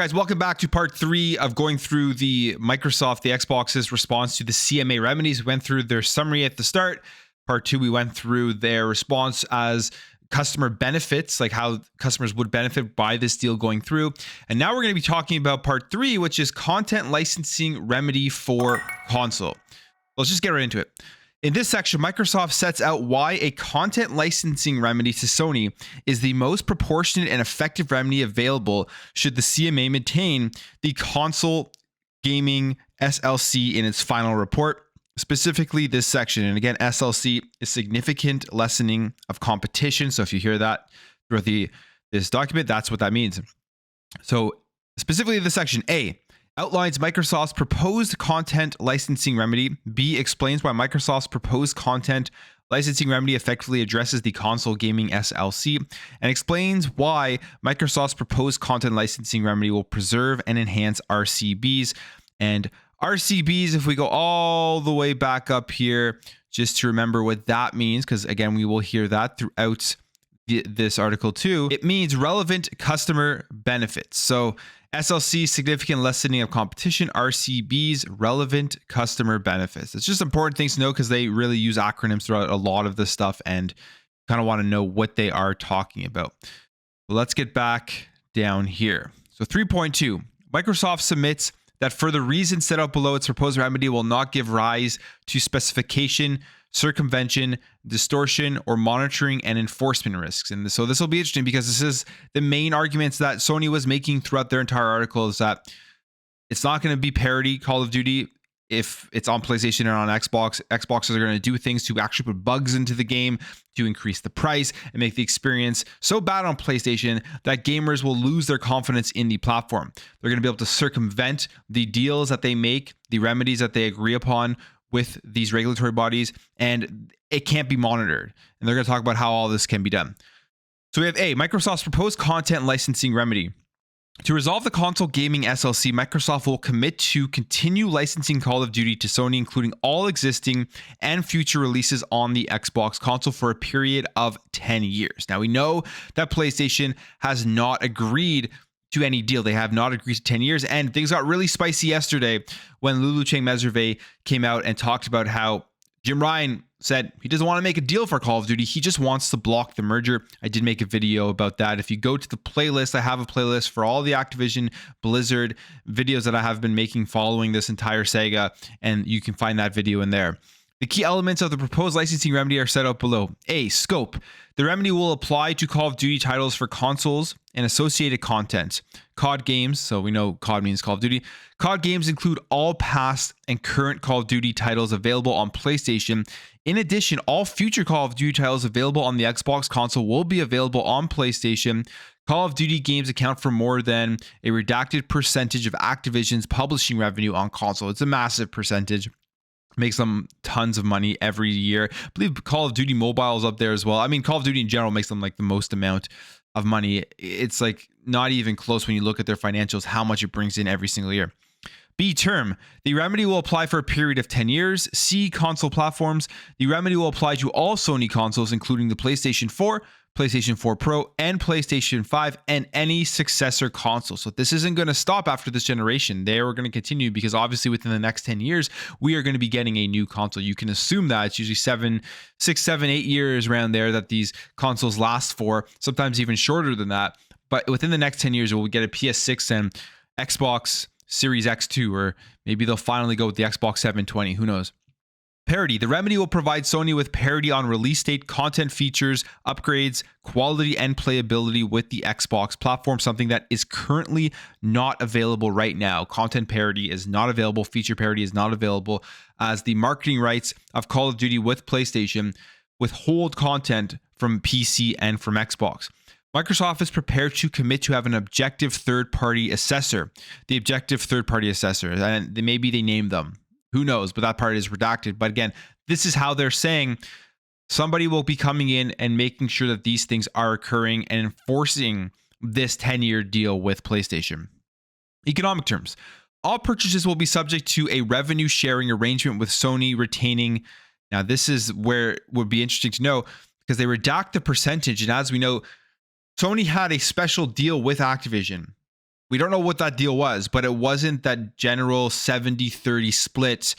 guys, welcome back to part 3 of going through the Xbox's response to the CMA remedies. We went through their summary at the start. Part 2, we went through their response as customer benefits, like how customers would benefit by this deal going through. And now we're going to be talking about part 3, which is content licensing remedy for console. Let's just get right into it. In this section, Microsoft sets out why a content licensing remedy to Sony is the most proportionate and effective remedy available should the CMA maintain the console gaming SLC in its final report. Specifically this section, and again, SLC is significant lessening of competition. So if you hear that throughout this document, that's what that means. So specifically this section, A, outlines Microsoft's proposed content licensing remedy. B, explains why Microsoft's proposed content licensing remedy effectively addresses the console gaming SLC, and explains why Microsoft's proposed content licensing remedy will preserve and enhance RCBs. And RCBs, if we go all the way back up here, just to remember what that means, because again, we will hear that throughout this article too. It means relevant customer benefits. So SLC, significant lessening of competition. RCBs, relevant customer benefits. It's just important things to know because they really use acronyms throughout a lot of this stuff and kind of want to know what they are talking about. So let's get back down here. So 3.2, Microsoft submits that for the reasons set out below, its proposed remedy will not give rise to specification, circumvention, distortion, or monitoring and enforcement risks. And so this will be interesting because this is the main arguments that Sony was making throughout their entire article, is that it's not going to be parity Call of Duty if it's on PlayStation and on Xbox. Xboxes are going to do things to actually put bugs into the game to increase the price and make the experience so bad on PlayStation that gamers will lose their confidence in the platform. They're going to be able to circumvent the deals that they make, the remedies that they agree upon with these regulatory bodies, and it can't be monitored. And they're going to talk about how all this can be done. So we have A, Microsoft's proposed content licensing remedy. To resolve the console gaming SLC, Microsoft will commit to continue licensing Call of Duty to Sony, including all existing and future releases on the Xbox console for a period of 10 years. Now, we know that PlayStation has not agreed to any deal. They have not agreed to 10 years, and things got really spicy yesterday when Lulu Chang-Meservey came out and talked about how Jim Ryan said he doesn't want to make a deal for Call of Duty. He just wants to block the merger. I did make a video about that. If you go to the playlist, I have a playlist for all the Activision Blizzard videos that I have been making following this entire saga, and you can find that video in there. The key elements of the proposed licensing remedy are set out below. A, scope. The remedy will apply to Call of Duty titles for consoles and associated content. COD games, so we know COD means Call of Duty. COD games include all past and current Call of Duty titles available on PlayStation. In addition, all future Call of Duty titles available on the Xbox console will be available on PlayStation. Call of Duty games account for more than a redacted percentage of Activision's publishing revenue on console. It's a massive percentage. Makes them tons of money every year. I believe Call of Duty Mobile is up there as well. I mean, Call of Duty in general makes them like the most amount of money. It's like not even close when you look at their financials, how much it brings in every single year. B, term. The remedy will apply for a period of 10 years. C, console platforms. The remedy will apply to all Sony consoles, including the PlayStation 4, PlayStation 4 Pro, and PlayStation 5, and any successor console. So this isn't going to stop after this generation. They are going to continue because obviously within the next 10 years, we are going to be getting a new console. You can assume that it's usually 6, 7, 8 years around there that these consoles last for, sometimes even shorter than that. But within the next 10 years, we'll get a PS6 and Xbox Series X2, or maybe they'll finally go with the Xbox 720. Who knows? Parity. The remedy will provide Sony with parity on release date, content features, upgrades, quality, and playability with the Xbox platform, something that is currently not available right now. Content parity is not available. Feature parity is not available, as the marketing rights of Call of Duty with PlayStation withhold content from PC and from Xbox. Microsoft is prepared to commit to have an objective third-party assessor. The objective third-party assessor, and maybe they name them. Who knows? But that part is redacted. But again, this is how they're saying somebody will be coming in and making sure that these things are occurring and enforcing this 10-year deal with PlayStation. Economic terms. All purchases will be subject to a revenue sharing arrangement with Sony retaining. Now, this is where it would be interesting to know because they redact the percentage. And as we know, Sony had a special deal with Activision We don't know what that deal was, but it wasn't that general 70-30 split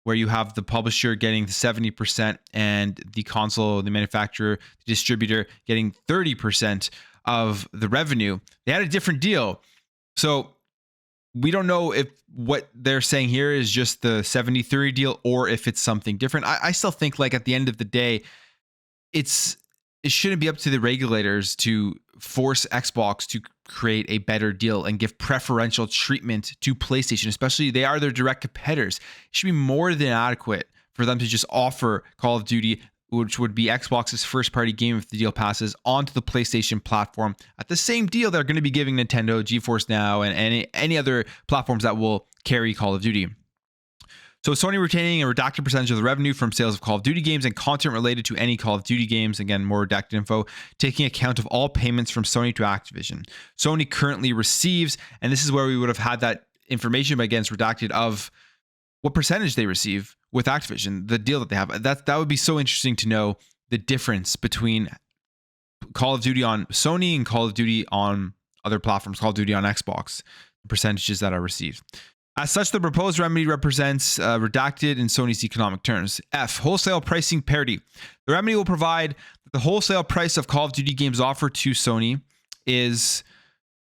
where you have the publisher getting the 70% and the console, the manufacturer, the distributor getting 30% of the revenue. They had a different deal. So we don't know if what they're saying here is just the 70-30 deal or if it's something different. I still think, like, at the end of the day, it shouldn't be up to the regulators to force Xbox to create a better deal and give preferential treatment to PlayStation, especially they are their direct competitors. It should be more than adequate for them to just offer Call of Duty, which would be Xbox's first party game if the deal passes, onto the PlayStation platform at the same deal they're going to be giving Nintendo, GeForce Now, and any other platforms that will carry Call of Duty. So Sony retaining a redacted percentage of the revenue from sales of Call of Duty games and content related to any Call of Duty games. Again, more redacted info, taking account of all payments from Sony to Activision. Sony currently receives, and this is where we would have had that information, but again, it's redacted, of what percentage they receive with Activision, the deal that they have. That would be so interesting to know the difference between Call of Duty on Sony and Call of Duty on other platforms, Call of Duty on Xbox, the percentages that are received. As such, the proposed remedy represents redacted in Sony's economic terms. F, wholesale pricing parity. The remedy will provide that the wholesale price of Call of Duty games offered to Sony is,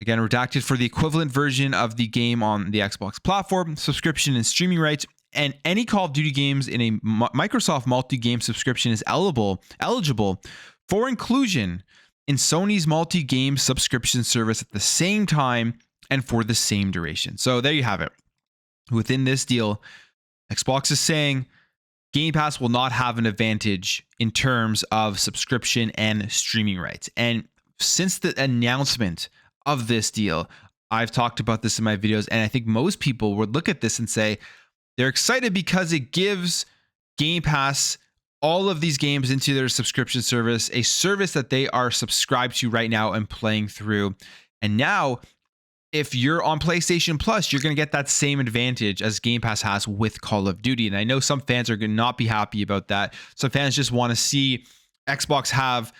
again, redacted, for the equivalent version of the game on the Xbox platform, subscription and streaming rights, and any Call of Duty games in a Microsoft multi-game subscription is eligible for inclusion in Sony's multi-game subscription service at the same time and for the same duration. So there you have it. Within this deal, Xbox is saying Game Pass will not have an advantage in terms of subscription and streaming rights. And since the announcement of this deal, I've talked about this in my videos, and I think most people would look at this and say they're excited because it gives Game Pass all of these games into their subscription service, a service that they are subscribed to right now and playing through. And now, if you're on PlayStation Plus, you're going to get that same advantage as Game Pass has with Call of Duty. And I know some fans are going to not be happy about that. Some fans just want to see Xbox have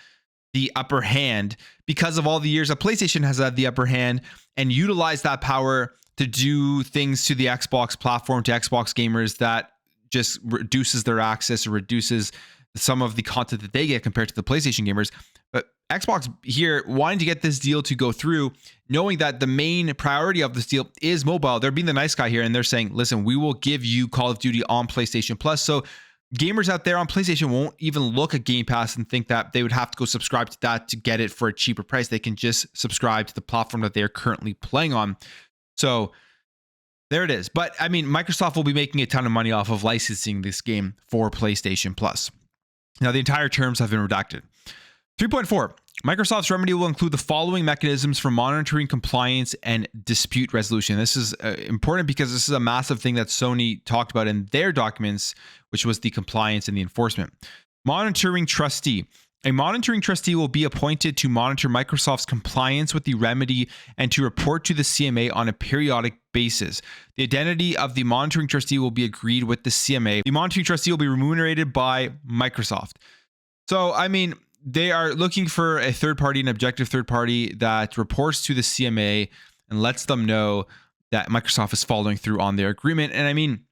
the upper hand because of all the years that PlayStation has had the upper hand and utilize that power to do things to the Xbox platform, to Xbox gamers, that just reduces their access or reduces some of the content that they get compared to the PlayStation gamers. But Xbox here wanting to get this deal to go through, knowing that the main priority of this deal is mobile. They're being the nice guy here, and they're saying, listen, we will give you Call of Duty on PlayStation Plus. So gamers out there on PlayStation won't even look at Game Pass and think that they would have to go subscribe to that to get it for a cheaper price. They can just subscribe to the platform that they are currently playing on. So there it is. But I mean, Microsoft will be making a ton of money off of licensing this game for PlayStation Plus. Now, the entire terms have been redacted. 3.4, Microsoft's remedy will include the following mechanisms for monitoring compliance and dispute resolution. This is important because this is a massive thing that Sony talked about in their documents, which was the compliance and the enforcement. Monitoring trustee. A monitoring trustee will be appointed to monitor Microsoft's compliance with the remedy and to report to the CMA on a periodic basis. The identity of the monitoring trustee will be agreed with the CMA. The monitoring trustee will be remunerated by Microsoft. So, I mean, they are looking for a third party, an objective third party that reports to the CMA and lets them know that Microsoft is following through on their agreement. And I mean,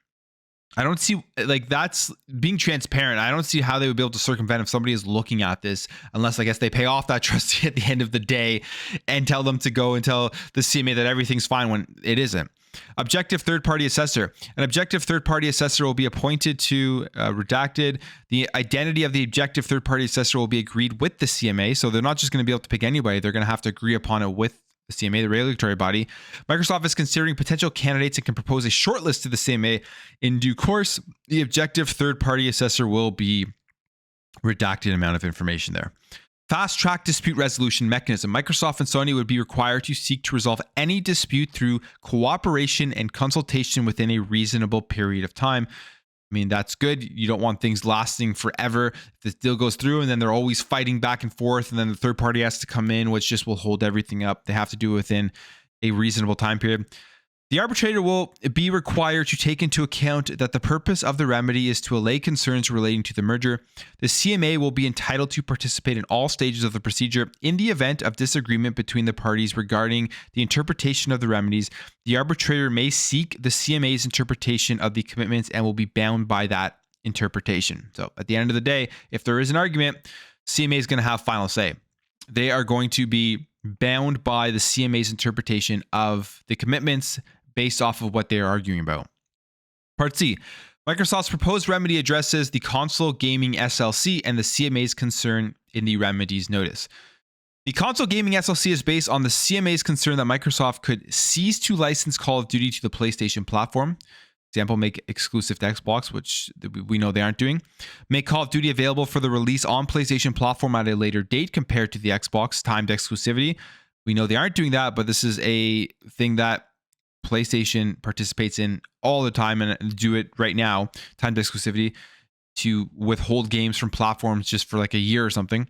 I don't see, like, that's being transparent. I don't see how they would be able to circumvent if somebody is looking at this, unless I guess they pay off that trustee at the end of the day and tell them to go and tell the CMA that everything's fine when it isn't. Objective third-party assessor. An objective third-party assessor will be appointed to redacted. The identity of the objective third-party assessor will be agreed with the CMA. So they're not just going to be able to pick anybody. They're going to have to agree upon it with the CMA, the regulatory body. Microsoft is considering potential candidates and can propose a shortlist to the CMA in due course. The objective third-party assessor will be redacted amount of information there. Fast track dispute resolution mechanism. Microsoft and Sony would be required to seek to resolve any dispute through cooperation and consultation within a reasonable period of time. I mean, that's good. You don't want things lasting forever. If this deal goes through and then they're always fighting back and forth, and then the third party has to come in, which just will hold everything up. They have to do it within a reasonable time period. The arbitrator will be required to take into account that the purpose of the remedy is to allay concerns relating to the merger. The CMA will be entitled to participate in all stages of the procedure. In the event of disagreement between the parties regarding the interpretation of the remedies, the arbitrator may seek the CMA's interpretation of the commitments and will be bound by that interpretation. So at the end of the day, if there is an argument, CMA is going to have final say. They are going to be bound by the CMA's interpretation of the commitments based off of what they are arguing about. Part C. Microsoft's proposed remedy addresses the console gaming SLC and the CMA's concern in the remedies notice. The console gaming SLC is based on the CMA's concern that Microsoft could cease to license Call of Duty to the PlayStation platform. Example, make exclusive to Xbox, which we know they aren't doing. Make Call of Duty available for the release on PlayStation platform at a later date compared to the Xbox timed exclusivity. We know they aren't doing that, but this is a thing that PlayStation participates in all the time and do it right now, timed exclusivity, to withhold games from platforms just for like a year or something.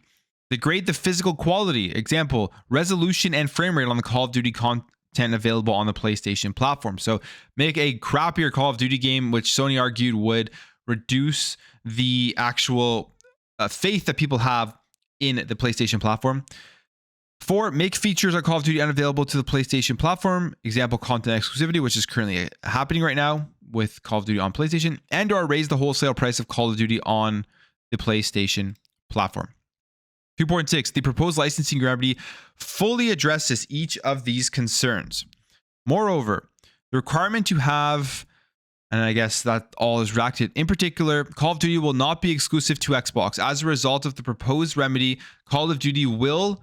Degrade the physical quality. Example, resolution and frame rate on the Call of Duty content available on the PlayStation platform. So make a crappier Call of Duty game, which Sony argued would reduce the actual faith that people have in the PlayStation platform. 4, make features on Call of Duty unavailable to the PlayStation platform. Example, content exclusivity, which is currently happening right now with Call of Duty on PlayStation, and or raise the wholesale price of Call of Duty on the PlayStation platform. 2.6, the proposed licensing remedy fully addresses each of these concerns. Moreover, the requirement to have, and I guess that all is redacted. In particular, Call of Duty will not be exclusive to Xbox. As a result of the proposed remedy, Call of Duty will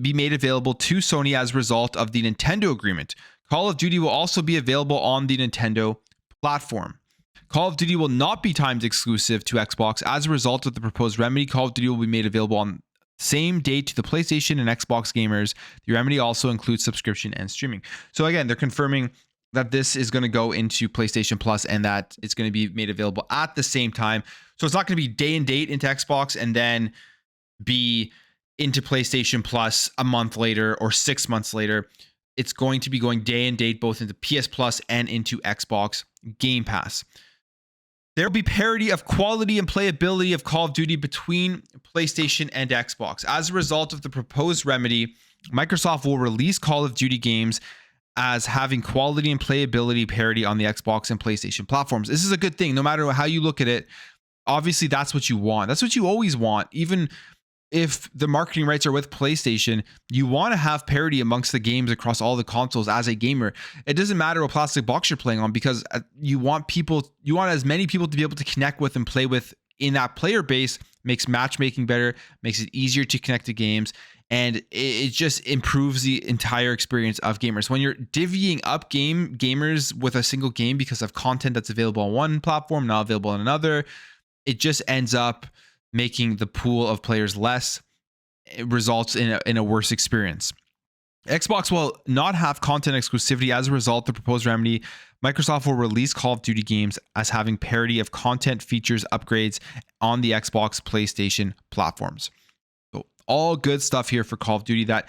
be made available to Sony as a result of the Nintendo agreement. Call of Duty will also be available on the Nintendo platform. Call of Duty will not be timed exclusive to Xbox. As a result of the proposed remedy, Call of Duty will be made available on the same date to the PlayStation and Xbox gamers. The remedy also includes subscription and streaming. So again, they're confirming that this is going to go into PlayStation Plus and that it's going to be made available at the same time. So it's not going to be day and date into Xbox and then be into PlayStation Plus a month later or 6 months later. It's going to be going day and date both into PS Plus and into Xbox Game Pass. There will be parity of quality and playability of Call of Duty between PlayStation and Xbox. As a result of the proposed remedy, Microsoft will release Call of Duty games as having quality and playability parity on the Xbox and PlayStation platforms. This is a good thing, no matter how you look at it. Obviously, that's what you want. That's what you always want. Even if the marketing rights are with PlayStation, you want to have parity amongst the games across all the consoles as a gamer. It doesn't matter what plastic box you're playing on, because you want as many people to be able to connect with and play with in that player base. Makes matchmaking better, makes it easier to connect to games, and it just improves the entire experience of gamers. When you're divvying up gamers with a single game because of content that's available on one platform, not available on another, it just ends up making the pool of players less. It results in a worse experience. Xbox will not have content exclusivity. As a result of the proposed remedy, Microsoft will release Call of Duty games as having parity of content, features, upgrades on the Xbox, PlayStation platforms. So all good stuff here for Call of Duty that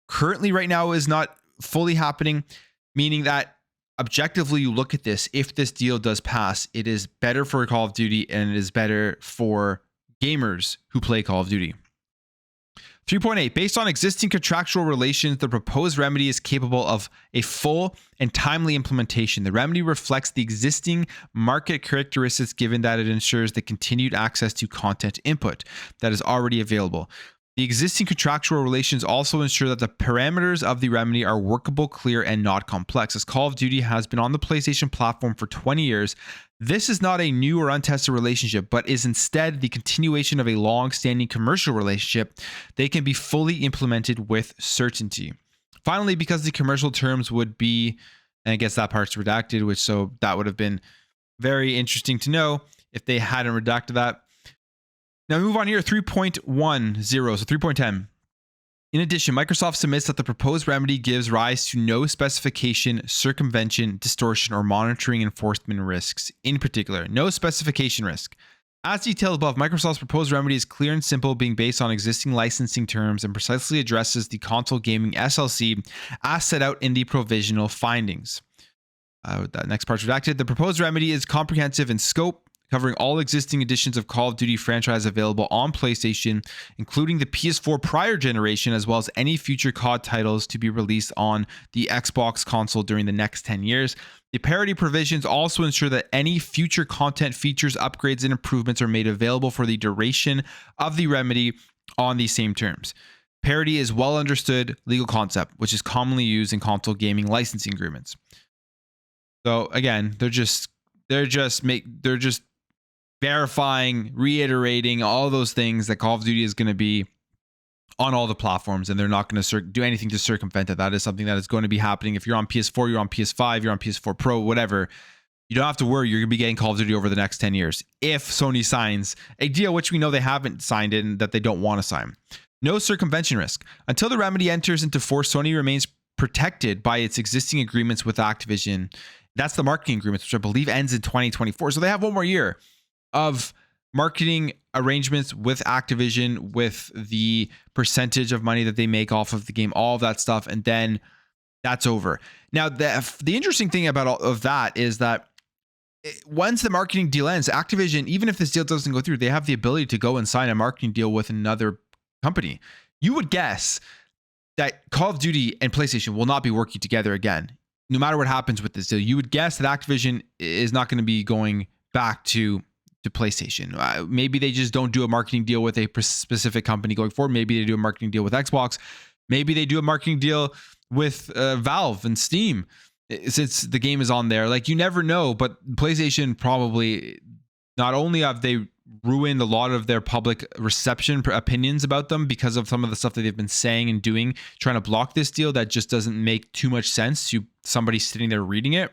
currently right now is not fully happening, meaning that objectively you look at this, if this deal does pass, it is better for Call of Duty and it is better for gamers who play Call of Duty. 3.8, based on existing contractual relations, the proposed remedy is capable of a full and timely implementation. The remedy reflects the existing market characteristics, given that it ensures the continued access to content input that is already available. The existing contractual relations also ensure that the parameters of the remedy are workable, clear, and not complex. As Call of Duty has been on the PlayStation platform for 20 years, this is not a new or untested relationship, but is instead the continuation of a long-standing commercial relationship. They can be fully implemented with certainty. Finally, because the commercial terms would be, and I guess that part's redacted, which so that would have been very interesting to know if they hadn't redacted that. Now we move on here, 3.10, so 3.10. In addition, Microsoft submits that the proposed remedy gives rise to no specification, circumvention, distortion, or monitoring enforcement risks. In particular, no specification risk. As detailed above, Microsoft's proposed remedy is clear and simple, being based on existing licensing terms, and precisely addresses the console gaming SLC as set out in the provisional findings. That next part's redacted. The proposed remedy is comprehensive in scope, covering all existing editions of Call of Duty franchise available on PlayStation, including the PS4 prior generation, as well as any future COD titles to be released on the Xbox console during the next 10 years. The parity provisions also ensure that any future content, features, upgrades, and improvements are made available for the duration of the remedy on these same terms. Parity is well understood legal concept, which is commonly used in console gaming licensing agreements. So again, they're just verifying, reiterating all those things that Call of Duty is going to be on all the platforms, and they're not going to do anything to circumvent it. That is something that is going to be happening. If you're on PS4, you're on PS5, you're on PS4 Pro, whatever, you don't have to worry. You're going to be getting Call of Duty over the next 10 years if Sony signs a deal, which we know they haven't signed it and that they don't want to sign. No circumvention risk. Until the remedy enters into force, Sony remains protected by its existing agreements with Activision. That's the marketing agreements, which I believe ends in 2024. So they have one more year of marketing arrangements with Activision, with the percentage of money that they make off of the game, all of that stuff, and then that's over. Now, the interesting thing about all of that is that once the marketing deal ends, Activision, even if this deal doesn't go through, they have the ability to go and sign a marketing deal with another company. You would guess that Call of Duty and PlayStation will not be working together again, no matter what happens with this deal. You would guess that Activision is not going to be going back to PlayStation. Maybe they just don't do a marketing deal with a specific company going forward. Maybe they do a marketing deal with Xbox. Maybe they do a marketing deal with Valve and Steam, since the game is on there. Like, you never know, but PlayStation probably, not only have they ruined a lot of their public reception opinions about them because of some of the stuff that they've been saying and doing, trying to block this deal that just doesn't make too much sense to somebody sitting there reading it.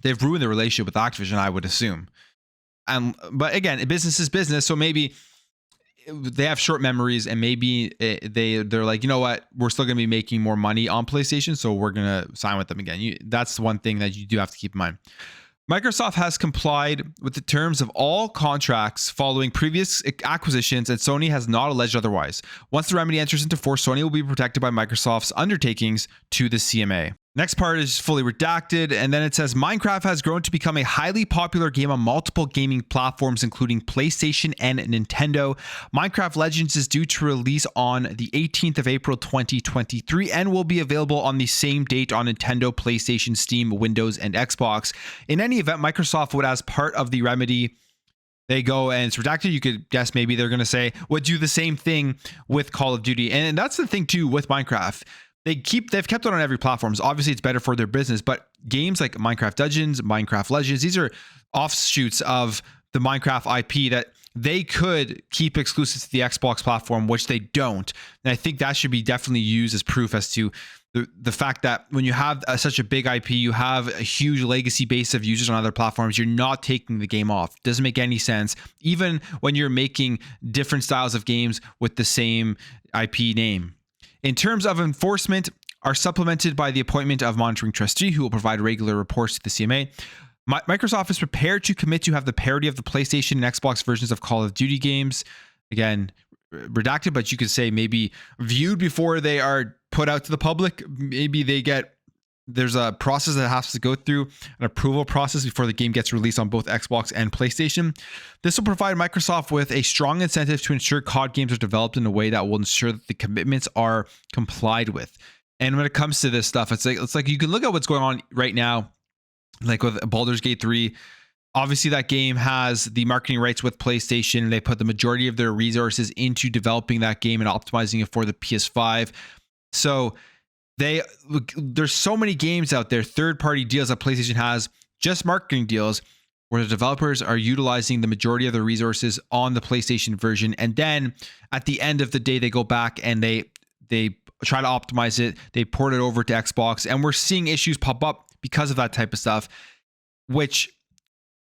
They've ruined the relationship with Activision, I would assume. But again, business is business. So maybe they have short memories, and maybe they're like, you know what, we're still going to be making more money on PlayStation, so we're going to sign with them again. That's one thing that you do have to keep in mind. Microsoft has complied with the terms of all contracts following previous acquisitions, and Sony has not alleged otherwise. Once the remedy enters into force, Sony will be protected by Microsoft's undertakings to the CMA. Next part is fully redacted, and then it says Minecraft has grown to become a highly popular game on multiple gaming platforms, including PlayStation and Nintendo. Minecraft Legends is due to release on the 18th of April 2023 and will be available on the same date on Nintendo, PlayStation, Steam, Windows, and Xbox. In any event, Microsoft would, as part of the remedy, they go, and it's redacted. You could guess maybe they're going to say, would do the same thing with Call of Duty. And that's the thing too with Minecraft. They've kept it on every platform. So obviously it's better for their business, but games like Minecraft Dungeons, Minecraft Legends, these are offshoots of the Minecraft IP that they could keep exclusive to the Xbox platform, which they don't. And I think that should be definitely used as proof as to the fact that when you have such a big IP, you have a huge legacy base of users on other platforms, you're not taking the game off. It doesn't make any sense. Even when you're making different styles of games with the same IP name. In terms of enforcement, are supplemented by the appointment of monitoring trustee who will provide regular reports to the CMA. Microsoft is prepared to commit to have the parity of the PlayStation and Xbox versions of Call of Duty games. Again, redacted, but you could say maybe viewed before they are put out to the public. Maybe there's a process that has to go through, an approval process before the game gets released on both Xbox and PlayStation. This will provide Microsoft with a strong incentive to ensure COD games are developed in a way that will ensure that the commitments are complied with. And when it comes to this stuff, it's like you can look at what's going on right now, like with Baldur's Gate 3. Obviously, that game has the marketing rights with PlayStation. They put the majority of their resources into developing that game and optimizing it for the PS5. So there's so many games out there, third-party deals that PlayStation has, just marketing deals, where the developers are utilizing the majority of the resources on the PlayStation version. And then at the end of the day, they go back and they try to optimize it. They port it over to Xbox, and we're seeing issues pop up because of that type of stuff, which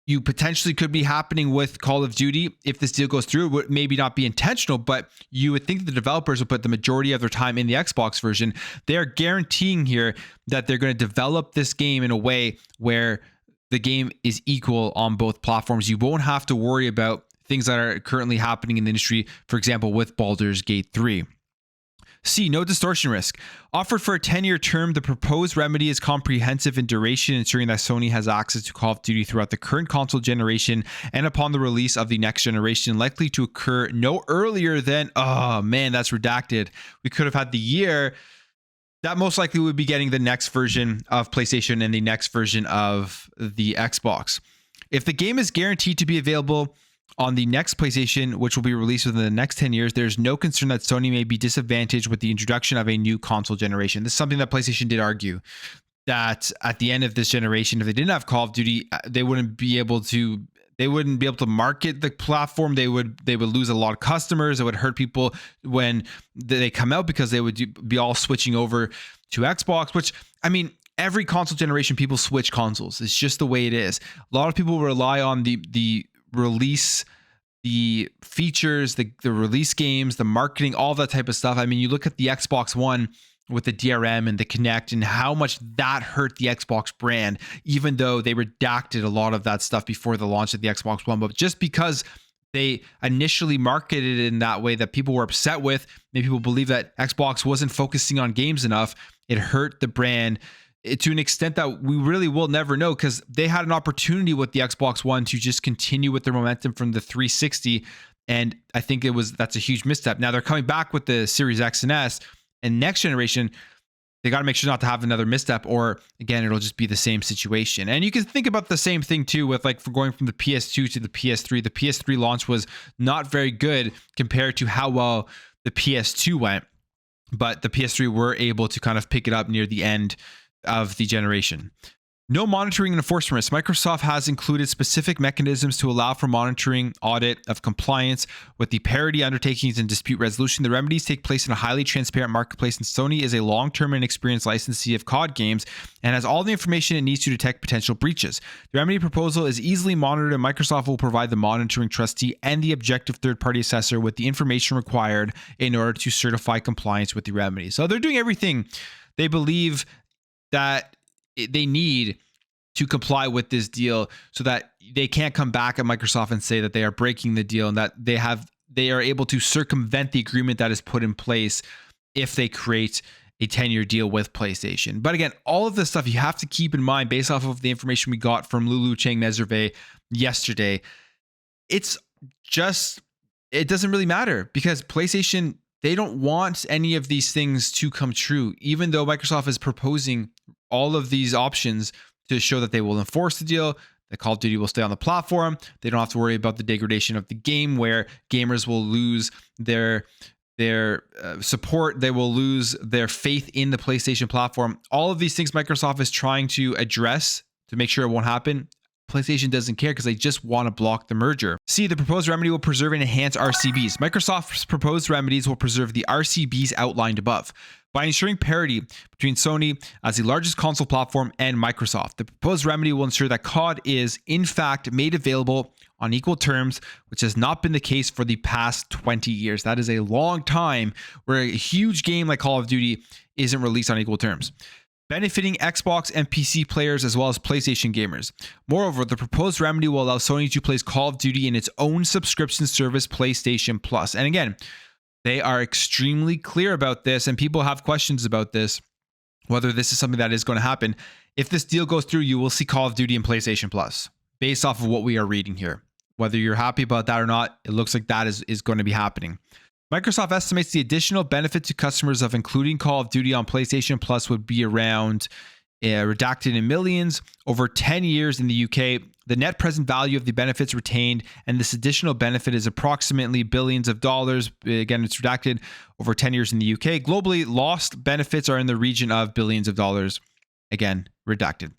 you potentially could be happening with Call of Duty if this deal goes through. It would maybe not be intentional, but you would think that the developers will put the majority of their time in the Xbox version. They are guaranteeing here that they're going to develop this game in a way where the game is equal on both platforms. You won't have to worry about things that are currently happening in the industry, for example, with Baldur's Gate 3. C, no distortion risk. Offered for a 10-year term, the proposed remedy is comprehensive in duration, ensuring that Sony has access to Call of Duty throughout the current console generation and upon the release of the next generation, likely to occur no earlier than, oh man, that's redacted. We could have had the year. That most likely would be getting the next version of PlayStation and the next version of the Xbox. If the game is guaranteed to be available on the next PlayStation, which will be released within the next 10 years, there's no concern that Sony may be disadvantaged with the introduction of a new console generation. This is something that PlayStation did argue, that at the end of this generation, if they didn't have Call of Duty, they wouldn't be able to market the platform. They would lose a lot of customers. It would hurt people when they come out because they would be all switching over to Xbox, which, I mean, every console generation, people switch consoles. It's just the way it is. A lot of people rely on the release, the features, the release games, the marketing, all that type of stuff. I mean, you look at the Xbox One with the DRM and the Kinect and how much that hurt the Xbox brand, even though they redacted a lot of that stuff before the launch of the Xbox One. But just because they initially marketed it in that way that people were upset with, maybe people believe that Xbox wasn't focusing on games enough, it hurt the brand to an extent that we really will never know, because they had an opportunity with the Xbox One to just continue with their momentum from the 360. And I think that's a huge misstep. Now they're coming back with the Series X and S, and next generation, they got to make sure not to have another misstep, or again, it'll just be the same situation. And you can think about the same thing too with like for going from the PS2 to the PS3. The PS3 launch was not very good compared to how well the PS2 went, but the PS3 were able to kind of pick it up near the end of the generation. No monitoring and enforcement risk. Microsoft has included specific mechanisms to allow for monitoring, audit of compliance with the parity undertakings and dispute resolution. The remedies take place in a highly transparent marketplace, and Sony is a long-term and experienced licensee of COD games and has all the information it needs to detect potential breaches. The remedy proposal is easily monitored, and Microsoft will provide the monitoring trustee and the objective third-party assessor with the information required in order to certify compliance with the remedy. So they're doing everything they believe that they need to comply with this deal, so that they can't come back at Microsoft and say that they are breaking the deal, and that they are able to circumvent the agreement that is put in place if they create a 10-year deal with PlayStation. But again, all of this stuff you have to keep in mind based off of the information we got from Lulu Chang Meserve yesterday. It doesn't really matter, because PlayStation, they don't want any of these things to come true, even though Microsoft is proposing all of these options to show that they will enforce the deal, that Call of Duty will stay on the platform. They don't have to worry about the degradation of the game, where gamers will lose their support. They will lose their faith in the PlayStation platform. All of these things Microsoft is trying to address to make sure it won't happen. PlayStation doesn't care, because they just want to block the merger. C, the proposed remedy will preserve and enhance RCBs. Microsoft's proposed remedies will preserve the RCBs outlined above by ensuring parity between Sony as the largest console platform and Microsoft. The proposed remedy will ensure that COD is, in fact, made available on equal terms, which has not been the case for the past 20 years. That is a long time where a huge game like Call of Duty isn't released on equal terms, benefiting Xbox and PC players as well as PlayStation gamers. Moreover, the proposed remedy will allow Sony to place Call of Duty in its own subscription service, PlayStation Plus. And again, they are extremely clear about this, and people have questions about this, whether this is something that is going to happen. If this deal goes through, you will see Call of Duty and PlayStation Plus, based off of what we are reading here. Whether you're happy about that or not, it looks like that is going to be happening. Microsoft estimates the additional benefit to customers of including Call of Duty on PlayStation Plus would be around, redacted in millions, over 10 years in the UK. The net present value of the benefits retained and this additional benefit is approximately billions of dollars. Again, it's redacted, over 10 years in the UK. Globally, lost benefits are in the region of billions of dollars. Again, redacted.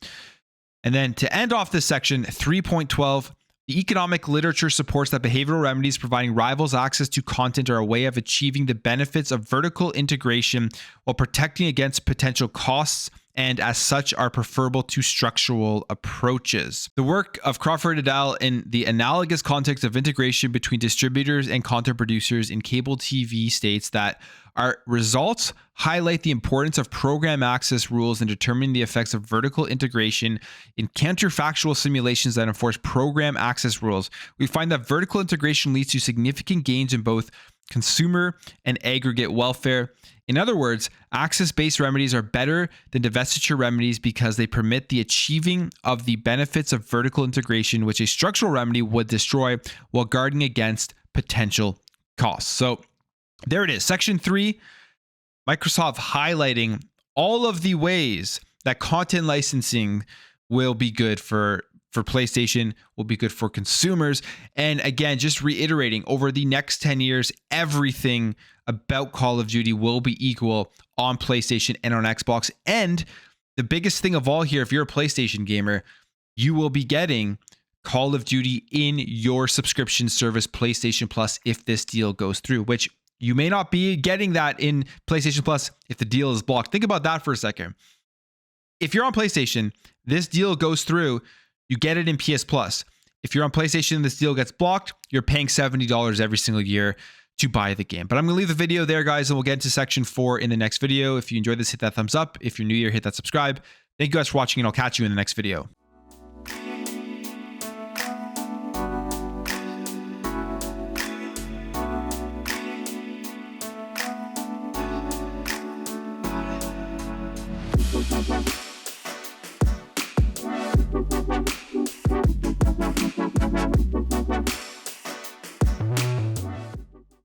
And then to end off this section, 3.12, the economic literature supports that behavioral remedies providing rivals access to content are a way of achieving the benefits of vertical integration while protecting against potential costs, and as such are preferable to structural approaches. The work of Crawford et al. In the analogous context of integration between distributors and content producers in cable TV states that our results highlight the importance of program access rules in determining the effects of vertical integration in counterfactual simulations that enforce program access rules. We find that vertical integration leads to significant gains in both consumer, and aggregate welfare. In other words, access-based remedies are better than divestiture remedies because they permit the achieving of the benefits of vertical integration, which a structural remedy would destroy, while guarding against potential costs. So there it is. Section 3, Microsoft highlighting all of the ways that content licensing will be good for PlayStation, will be good for consumers. And again, just reiterating, over the next 10 years, everything about Call of Duty will be equal on PlayStation and on Xbox. And the biggest thing of all here, if you're a PlayStation gamer, you will be getting Call of Duty in your subscription service, PlayStation Plus, if this deal goes through, which you may not be getting that in PlayStation Plus if the deal is blocked. Think about that for a second. If you're on PlayStation, this deal goes through, you get it in PS Plus. If you're on PlayStation and this deal gets blocked, you're paying $70 every single year to buy the game. But I'm going to leave the video there, guys, and we'll get into section 4 in the next video. If you enjoyed this, hit that thumbs up. If you're new here, hit that subscribe. Thank you guys for watching, and I'll catch you in the next video. We'll be right back.